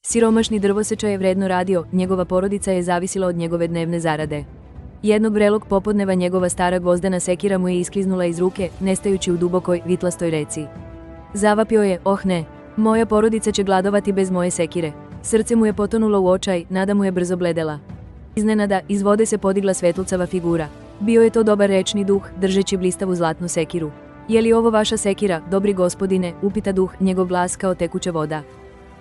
Siromašni drvoseča je vredno radio, njegova porodica je zavisila od njegove dnevne zarade. Jednog vrelog popodneva njegova stara gvozdena sekira mu je iskliznula iz ruke, nestajući u dubokoj, vitlastoj reci. Zavapio je, oh ne, moja porodica će gladovati bez moje sekire. Srce mu je potonulo u očaj, nada mu je brzo bledela. Iznenada, iz vode se podigla svetlucava figura. Bio je to dobar rečni duh, držeći blistavu zlatnu sekiru. Je li ovo vaša sekira, dobri gospodine, upita duh, njegov glas kao tekuća voda.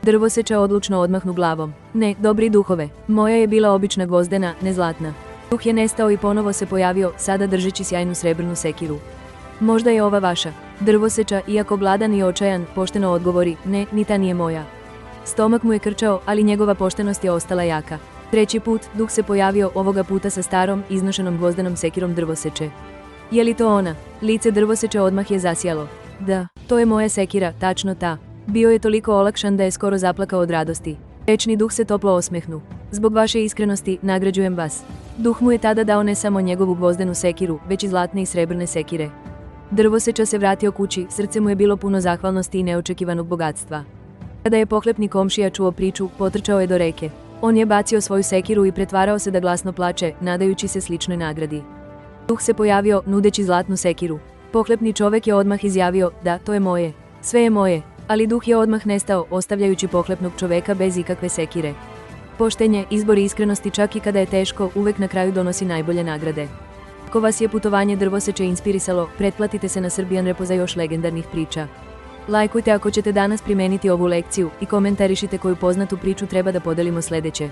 Drvoseča odlučno odmahnu glavom. Ne, dobri duhove, moja je bila obična gvozdena, ne zlatna. Duh je nestao i ponovo se pojavio, sada držeći sjajnu srebrnu sekiru. Možda je ova vaša. Drvoseča, iako gladan i očajan, pošteno odgovori, ne, ni ta nije moja. Stomak mu je krčao, ali njegova poštenost je ostala jaka. Treći put, duh se pojavio, ovoga puta sa starom, iznošenom gvozdenom sekirom drvoseče. Je li to ona? Lice drvoseče odmah je zasjalo. Da, to je moja sekira, tačno ta. Bio je toliko olakšan da je skoro zaplakao od radosti. Rečni duh se toplo osmehnu. Zbog vaše iskrenosti, nagrađujem vas. Duh mu je tada dao ne samo njegovu gvozdenu sekiru, već i zlatne i srebrne sekire. Drvoseča se vratio kući, srce mu je bilo puno zahvalnosti i neočekivanog bogatstva. Kada je pohlepni komšija čuo priču, potrčao je do reke. On je bacio svoju sekiru i pretvarao se da glasno plače, nadajući se sličnoj nagradi. Duh se pojavio, nudeći zlatnu sekiru. Pohlepni čovek je odmah izjavio, da, to je moje. Sve je moje, ali duh je odmah nestao, ostavljajući pohlepnog čoveka bez ikakve sekire. Poštenje, izbor iskrenosti čak i kada je teško, uvek na kraju donosi najbolje nagrade. Ako vas je putovanje drvoseče inspirisalo, pretplatite se na Serbian Repo za još legendarnih priča. Lajkujte ako ćete danas primeniti ovu lekciju i komentarišite koju poznatu priču treba da podelimo sledeće.